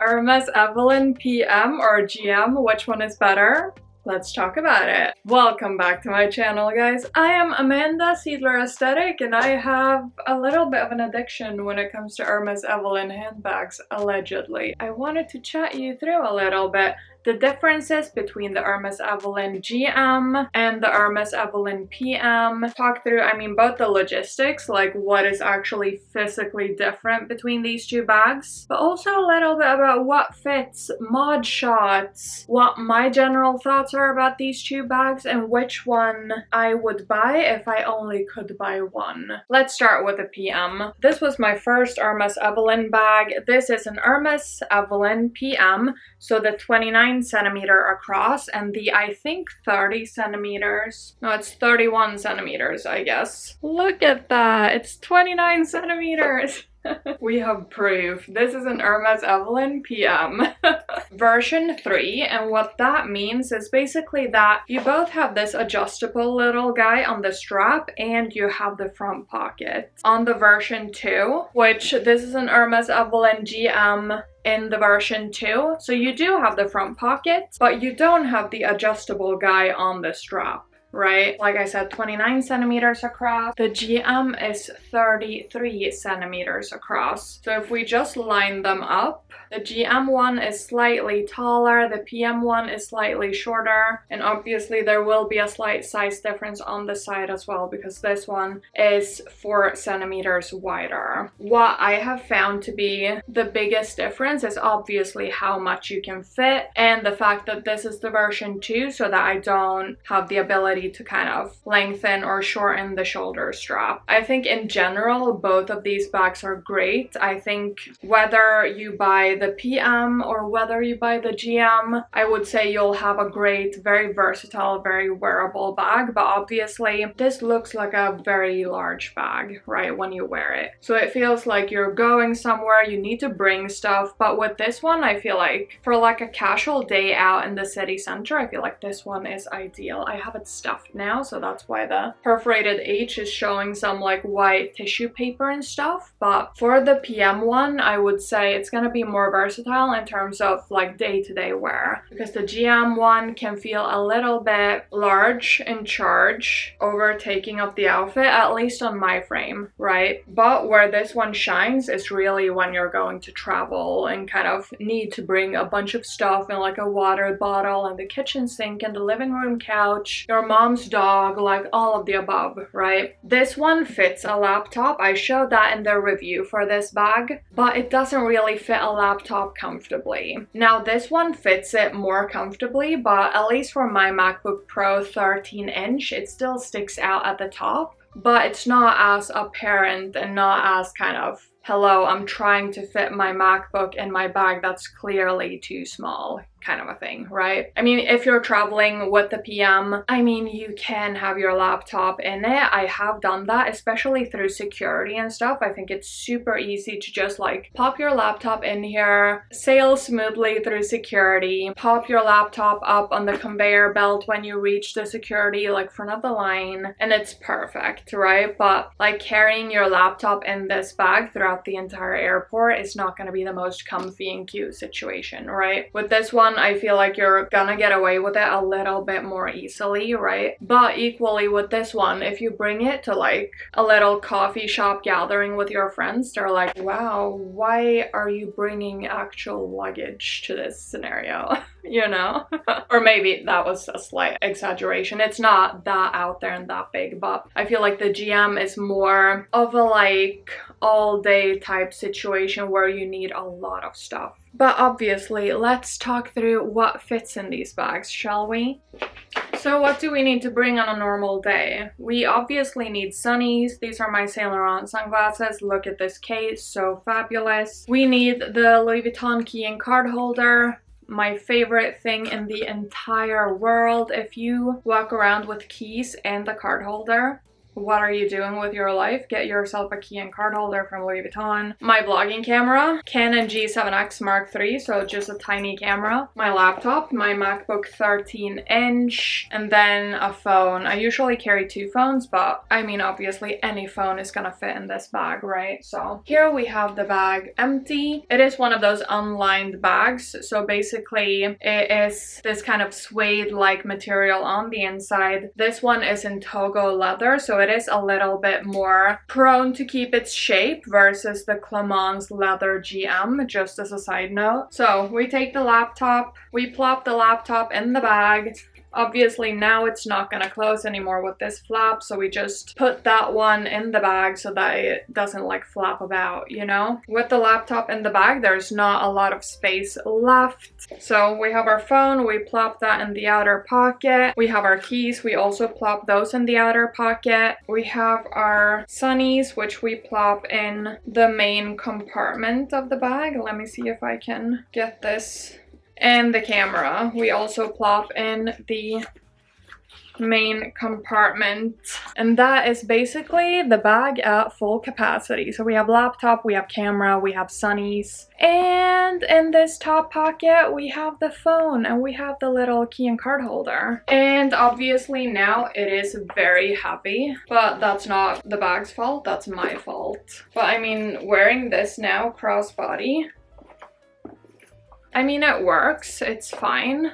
Hermès Evelyne PM or GM, which one is better? Let's talk about it. Welcome back to my channel, guys. I am Amanda, Siedler aesthetic, and I have a little bit of an addiction when it comes to Hermès Evelyne handbags, allegedly. I wanted to chat you through a little bit the differences between the Hermès Evelyne GM and the Hermès Evelyne PM. Talk through, both the logistics, like what is actually physically different between these two bags, but also a little bit about what fits, mod shots, what my general thoughts are about these two bags, and which one I would buy if I only could buy one. Let's start with the PM. This was my first Hermès Evelyne bag. This is an Hermès Evelyne PM, so the 29 centimeter across and the I think 30 centimeters. No, it's 31 centimeters, I guess. Look at that, it's 29 centimeters. We have proof. This is an Hermès Evelyne PM version 3, and what that means is basically that you both have this adjustable little guy on the strap and you have the front pocket. On the version 2, which this is an Hermès Evelyne GM in the version 2, so you do have the front pocket, but you don't have the adjustable guy on the strap. Right? Like I said, 29 centimeters across. The GM is 33 centimeters across. So if we just line them up, the GM one is slightly taller, the PM one is slightly shorter, and obviously there will be a slight size difference on the side as well because this one is 4 centimeters wider. What I have found to be the biggest difference is obviously how much you can fit and the fact that this is the version 2 so that I don't have the ability to kind of lengthen or shorten the shoulder strap. I think in general both of these bags are great. I think whether you buy the PM or whether you buy the GM, I would say you'll have a great, very versatile, very wearable bag, but obviously this looks like a very large bag, right, when you wear it. So it feels like you're going somewhere, you need to bring stuff, but with this one I feel like for like a casual day out in the city center, I feel like this one is ideal. I have it stuffed now, so that's why the perforated H is showing some like white tissue paper and stuff, but for the PM one I would say it's gonna be more versatile in terms of like day-to-day wear, because the GM one can feel a little bit large in charge, overtaking of the outfit, at least on my frame, right? But where this one shines is really when you're going to travel and kind of need to bring a bunch of stuff and like a water bottle and the kitchen sink and the living room couch, your mom's dog, like all of the above, right? This one fits a laptop. I showed that in the review for this bag, but it doesn't really fit a laptop comfortably. Now this one fits it more comfortably, but at least for my MacBook Pro 13-inch, it still sticks out at the top, but it's not as apparent and not as kind of, hello, I'm trying to fit my MacBook in my bag that's clearly too small kind of a thing, right? I mean, if you're traveling with the PM, you can have your laptop in it. I have done that, especially through security and stuff. I think it's super easy to just like pop your laptop in here, sail smoothly through security, pop your laptop up on the conveyor belt when you reach the security like front of the line, and it's perfect, right? But like carrying your laptop in this bag throughout the entire airport is not going to be the most comfy and cute situation, right? With this one, I feel like you're gonna get away with it a little bit more easily, right? But equally with this one, if you bring it to like a little coffee shop gathering with your friends, they're like, wow, why are you bringing actual luggage to this scenario? You know? Or maybe that was a slight exaggeration. It's not that out there and that big, but I feel like the GM is more of a like all day type situation where you need a lot of stuff. But obviously, let's talk through what fits in these bags, shall we? So what do we need to bring on a normal day? We obviously need sunnies. These are my Saint Laurent sunglasses. Look at this case, so fabulous. We need the Louis Vuitton key and card holder. My favorite thing in the entire world. If you walk around with keys and the card holder, what are you doing with your life? Get yourself a key and card holder from Louis Vuitton. My vlogging camera, Canon G7X Mark III, so just a tiny camera. My laptop, my MacBook 13-inch, and then a phone. I usually carry 2 phones, but I mean, obviously any phone is gonna fit in this bag, right? So here we have the bag empty. It is one of those unlined bags, so basically it is this kind of suede-like material on the inside. This one is in Togo leather, so it is a little bit more prone to keep its shape versus the Clemence leather GM, just as a side note. So we take the laptop, we plop the laptop in the bag. Obviously now it's not gonna close anymore with this flap, so we just put that one in the bag so that it doesn't like flap about, you know? With the laptop in the bag, there's not a lot of space left. So we have our phone, we plop that in the outer pocket. We have our keys, we also plop those in the outer pocket. We have our sunnies, which we plop in the main compartment of the bag. Let me see if I can get this. And the camera, we also plop in the main compartment, and that is basically the bag at full capacity. So we have laptop, we have camera, we have sunnies, and in this top pocket we have the phone and we have the little key and card holder. And obviously now it is very heavy, but that's not the bag's fault, that's my fault. But I mean, wearing this now crossbody, I mean, it works, it's fine,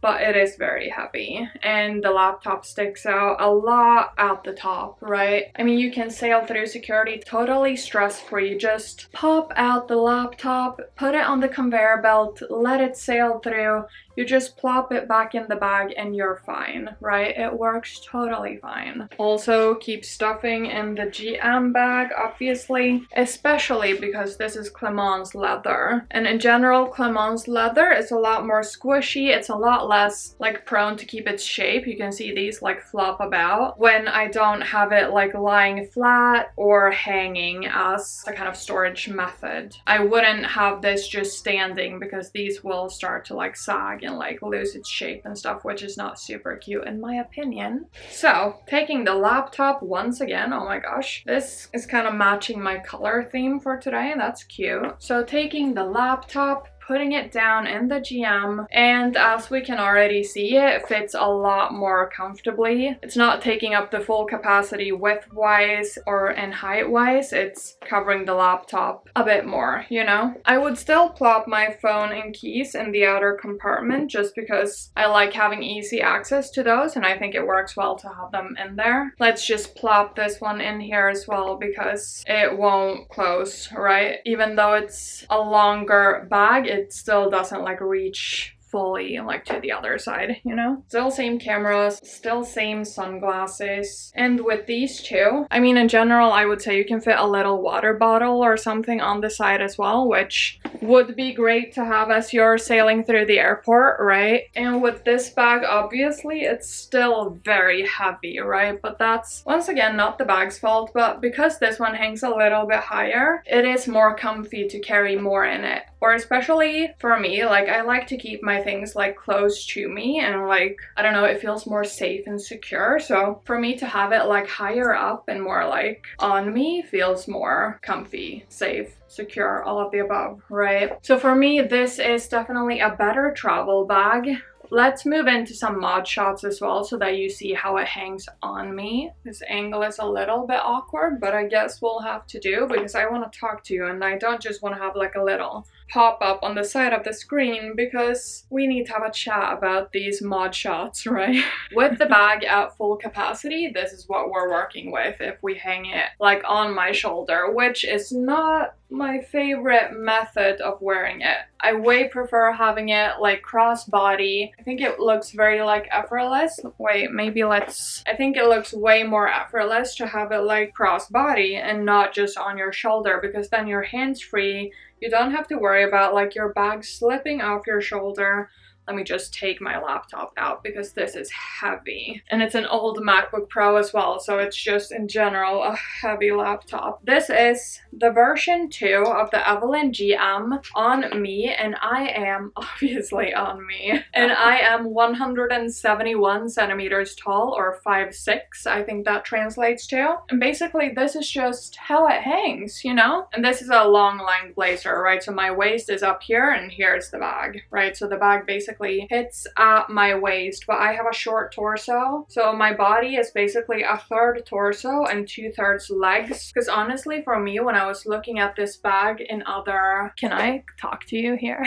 but it is very heavy, and the laptop sticks out a lot at the top, right? I mean, you can sail through security totally stress-free. Just pop out the laptop, put it on the conveyor belt, let it sail through. You just plop it back in the bag and you're fine, right? It works totally fine. Also, keep stuffing in the GM bag, obviously, especially because this is Clemence leather. And in general, Clemence leather is a lot more squishy. It's a lot less like prone to keep its shape. You can see these like flop about when I don't have it like lying flat or hanging as a kind of storage method. I wouldn't have this just standing because these will start to like sag and like lose its shape and stuff, which is not super cute in my opinion. So taking the laptop once again, oh my gosh, this is kind of matching my color theme for today. That's cute. So taking the laptop, putting it down in the GM, and as we can already see, it fits a lot more comfortably. It's not taking up the full capacity width-wise or in height-wise, it's covering the laptop a bit more, you know? I would still plop my phone and keys in the outer compartment just because I like having easy access to those, and I think it works well to have them in there. Let's just plop this one in here as well because it won't close, right? Even though it's a longer bag, it still doesn't like reach fully like to the other side, you know? Still same cameras, still same sunglasses. And with these two, I mean, in general, I would say you can fit a little water bottle or something on the side as well, which would be great to have as you're sailing through the airport, right? And with this bag, obviously, it's still very heavy, right? But that's, once again, not the bag's fault, but because this one hangs a little bit higher, it is more comfy to carry more in it. Or especially for me, like I like to keep my things like close to me and like, I don't know, it feels more safe and secure. So for me to have it like higher up and more like on me feels more comfy, safe, secure, all of the above, right? So for me, this is definitely a better travel bag. Let's move into some mod shots as well so that you see how it hangs on me. This angle is a little bit awkward, but I guess we'll have to do because I want to talk to you and I don't just want to have like a little pop up on the side of the screen because we need to have a chat about these mod shots, right? With the bag at full capacity, this is what we're working with if we hang it like on my shoulder, which is not my favorite method of wearing it. I way prefer having it like crossbody. I think it looks very like effortless. Wait, maybe let's... I think it looks way more effortless to have it like crossbody and not just on your shoulder because then you're hands-free. You don't have to worry about like your bag slipping off your shoulder. let me just take my laptop out because this is heavy. And it's an old MacBook Pro as well, so it's just in general a heavy laptop. This is the version 2 of the Evelyne GM on me, and I am obviously on me. And I am 171 centimeters tall, or 5'6", I think that translates to. And basically this is just how it hangs, you know? And this is a long line blazer, right? So my waist is up here and here's the bag, right? So the bag basically hits at my waist, but I have a short torso. So my body is basically a third torso and 2/3 legs. Because honestly, for me, when I was looking at this bag in other, can I talk to you here?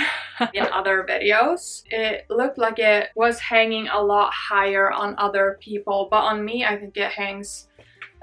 In other videos, it looked like it was hanging a lot higher on other people, but on me, I think it hangs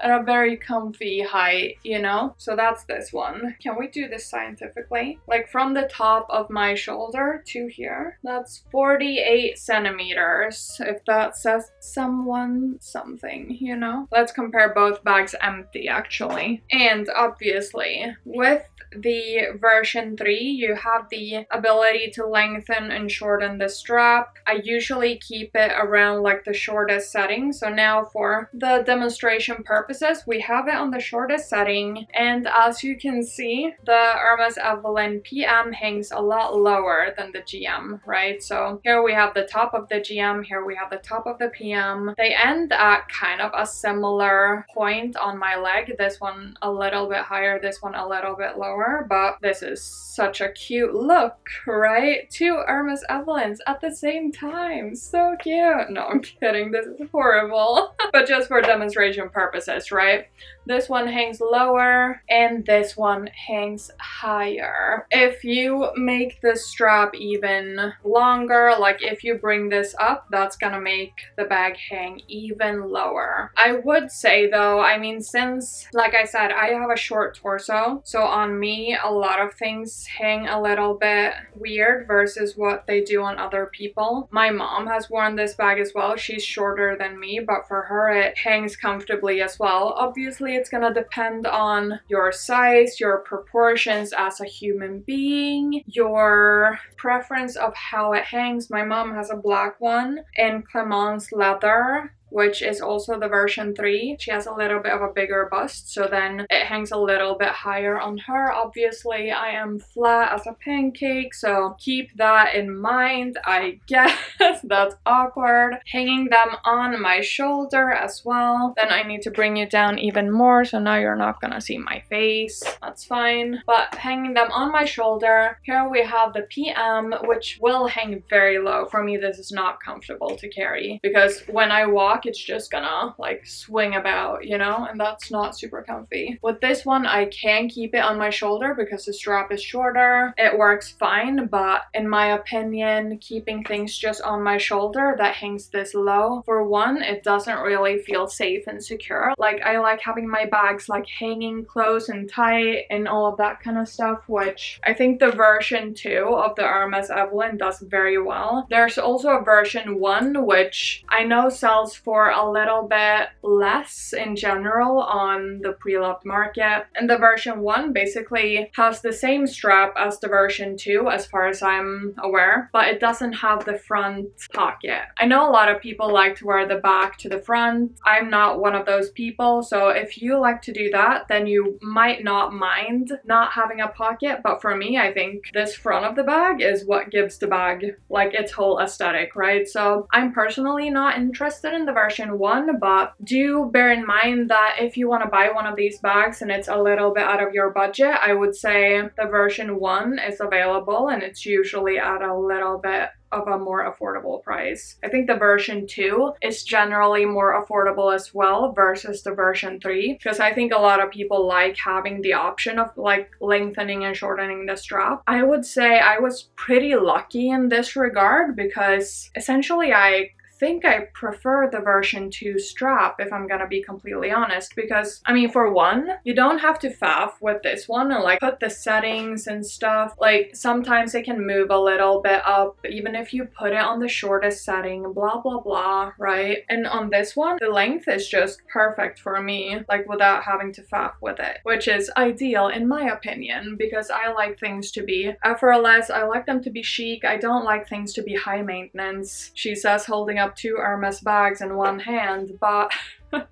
at a very comfy height, you know? So that's this one. Can we do this scientifically? Like from the top of my shoulder to here, that's 48 centimeters, if that says someone something, you know? Let's compare both bags empty, actually. And obviously, with the version 3, you have the ability to lengthen and shorten the strap. I usually keep it around like the shortest setting. So now for the demonstration purposes, we have it on the shortest setting. And as you can see, the Hermès Evelyne PM hangs a lot lower than the GM, right? So here we have the top of the GM, here we have the top of the PM. They end at kind of a similar point on my leg. This one a little bit higher, this one a little bit lower, but this is such a cute look, right? Two Hermès Evelyns at the same time. So cute. No, I'm kidding. This is horrible. But just for demonstration purposes, right? This one hangs lower and this one hangs higher. If you make the strap even longer, like if you bring this up, that's gonna make the bag hang even lower. I would say though, I mean, since, like I said, I have a short torso, so on me, a lot of things hang a little bit weird versus what they do on other people. My mom has worn this bag as well. She's shorter than me, but for her, it hangs comfortably as well. Obviously, it's gonna depend on your size, your proportions as a human being, your preference of how it hangs. My mom has a black one in Clemence leather, which is also the version 3. She has a little bit of a bigger bust, so then it hangs a little bit higher on her. Obviously, I am flat as a pancake, so keep that in mind. I guess that's awkward. Hanging them on my shoulder as well. Then I need to bring you down even more, so now you're not gonna see my face. That's fine. But hanging them on my shoulder, here we have the PM, which will hang very low. For me, this is not comfortable to carry, because when I walk, it's just gonna like swing about, you know, and that's not super comfy. With this one, I can keep it on my shoulder because the strap is shorter. It works fine, but in my opinion, keeping things just on my shoulder that hangs this low, for one, it doesn't really feel safe and secure. Like, I like having my bags like hanging close and tight and all of that kind of stuff, which I think the version 2 of the Hermès Evelyne does very well. There's also a version 1, which I know sells for a little bit less in general on the pre-loved market. And the version 1 basically has the same strap as the version 2 as far as I'm aware, but it doesn't have the front pocket. I know a lot of people like to wear the back to the front. I'm not one of those people, so if you like to do that, then you might not mind not having a pocket, but for me, I think this front of the bag is what gives the bag like its whole aesthetic, right? So I'm personally not interested in the version 1, but do bear in mind that if you want to buy one of these bags and it's a little bit out of your budget, I would say the version 1 is available and it's usually at a little bit of a more affordable price. I think the version 2 is generally more affordable as well versus the version 3, because I think a lot of people like having the option of like lengthening and shortening the strap. I would say I was pretty lucky in this regard because essentially I think I prefer the version 2 strap, if I'm gonna be completely honest, because, I mean, for one, you don't have to faff with this one and like put the settings and stuff. Like, sometimes it can move a little bit up, even if you put it on the shortest setting, blah, blah, blah, right? And on this one, the length is just perfect for me, like without having to faff with it, which is ideal in my opinion, because I like things to be effortless. I like them to be chic. I don't like things to be high maintenance. She says holding up 2 Hermès bags in one hand, but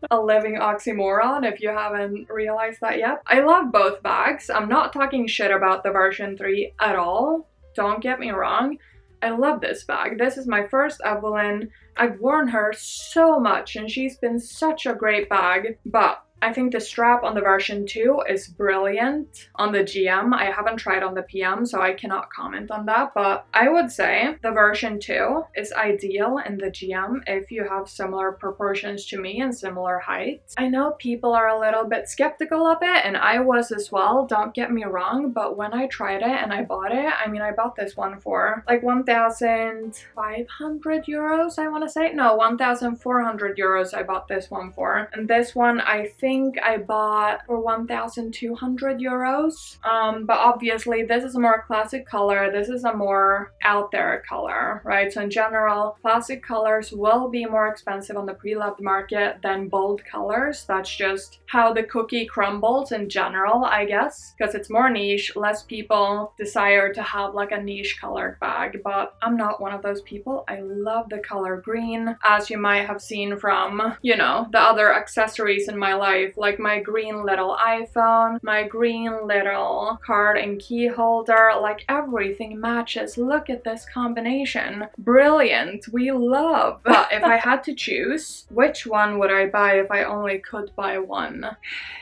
a living oxymoron if you haven't realized that yet. I love both bags. I'm not talking shit about the version 3 at all. Don't get me wrong. I love this bag. This is my first Evelyne. I've worn her so much and she's been such a great bag, but I think the strap on the version 2 is brilliant. On the GM, I haven't tried on the PM, so I cannot comment on that, but I would say the version 2 is ideal in the GM if you have similar proportions to me and similar heights. I know people are a little bit skeptical of it, and I was as well, don't get me wrong, but when I tried it and I bought it, I mean, I bought this one for like 1,500 euros, I want to say. No, 1,400 euros I bought this one for. And this one, I think I bought for 1,200 euros. But obviously this is a more classic color. This is a more out there color, right? So in general, classic colors will be more expensive on the pre-loved market than bold colors. That's just how the cookie crumbles in general, I guess, because it's more niche. Less people desire to have like a niche colored bag, but I'm not one of those people. I love the color green, as you might have seen from, you know, the other accessories in my life, like my green little iPhone, my green little card and key holder, like everything matches. Look at this combination. Brilliant. We love. But if I had to choose, which one would I buy if I only could buy one?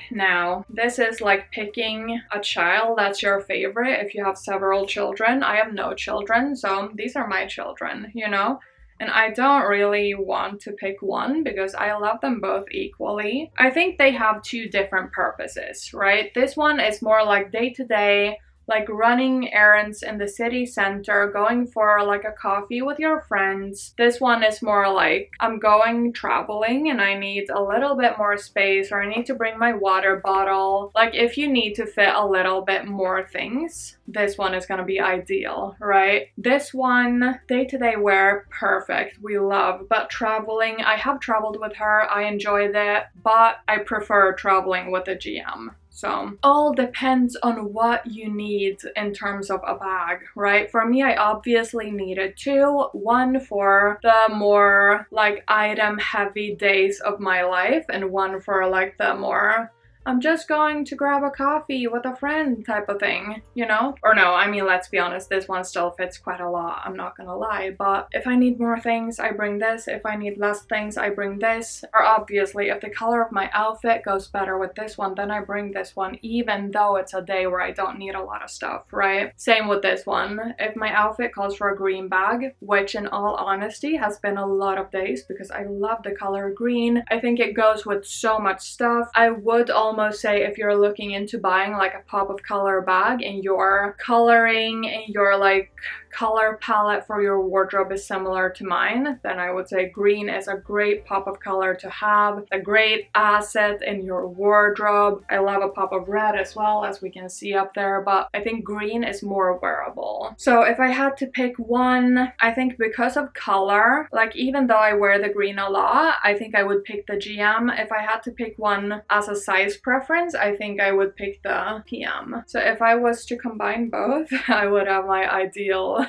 Now, this is like picking a child that's your favorite if you have several children. I have no children, so these are my children, you know? And I don't really want to pick one because I love them both equally. I think they have 2 different purposes, right? This one is more like day-to-day, like running errands in the city center, going for like a coffee with your friends. This one is more like I'm going traveling and I need a little bit more space, or I need to bring my water bottle. Like if you need to fit a little bit more things, this one is gonna be ideal, right? This one, day-to-day wear, perfect, we love. But traveling, I have traveled with her, I enjoyed it, but I prefer traveling with a GM. So all depends on what you need in terms of a bag, right? For me, I obviously needed 2. One for the more like item heavy days of my life, and one for like the more I'm just going to grab a coffee with a friend type of thing, you know? Or no, I mean, let's be honest, this one still fits quite a lot, I'm not gonna lie. But if I need more things, I bring this. If I need less things, I bring this. Or obviously, if the color of my outfit goes better with this one, then I bring this one, even though it's a day where I don't need a lot of stuff, right? Same with this one. If my outfit calls for a green bag, which in all honesty has been a lot of days because I love the color green. I think it goes with so much stuff. I would almost say if you're looking into buying like a pop of color bag and your coloring and your like color palette for your wardrobe is similar to mine, then I would say green is a great pop of color to have, a great asset in your wardrobe. I love a pop of red as well, as we can see up there, but I think green is more wearable. So if I had to pick one, I think because of color, like even though I wear the green a lot, I think I would pick the GM. If I had to pick one as a size preference, I think I would pick the PM. So if I was to combine both, I would have my ideal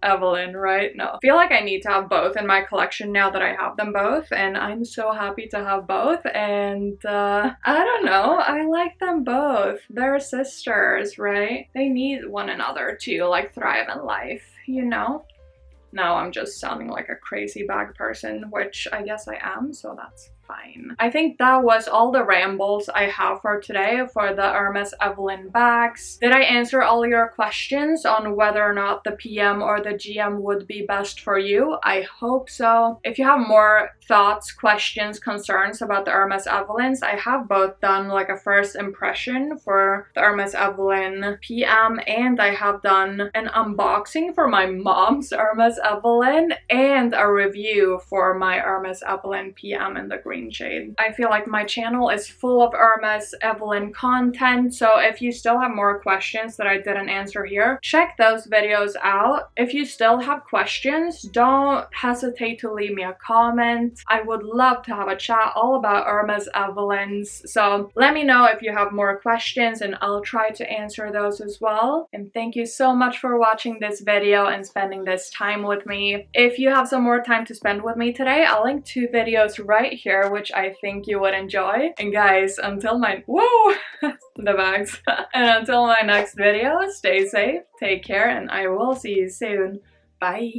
Evelyne, right? No. I feel like I need to have both in my collection now that I have them both, and I'm so happy to have both. And I don't know, I like them both. They're sisters, right? They need one another to like thrive in life, you know? Now I'm just sounding like a crazy bag person, which I guess I am, so that's fine. I think that was all the rambles I have for today for the Hermès Evelyne bags. Did I answer all your questions on whether or not the PM or the GM would be best for you? I hope so. If you have more thoughts, questions, concerns about the Hermès Evelynes, I have both done like a first impression for the Hermès Evelyne PM, and I have done an unboxing for my mom's Hermès Evelyne and a review for my Hermès Evelyne PM in the green shade. I feel like my channel is full of Hermès Evelyne content, so if you still have more questions that I didn't answer here, check those videos out. If you still have questions, don't hesitate to leave me a comment. I would love to have a chat all about Hermès Evelynes, so let me know if you have more questions and I'll try to answer those as well. And thank you so much for watching this video and spending this time with me. If you have some more time to spend with me today, I'll link 2 videos right here which I think you would enjoy. And guys, until my the bags and until my next video, stay safe, take care, and I will see you soon. Bye.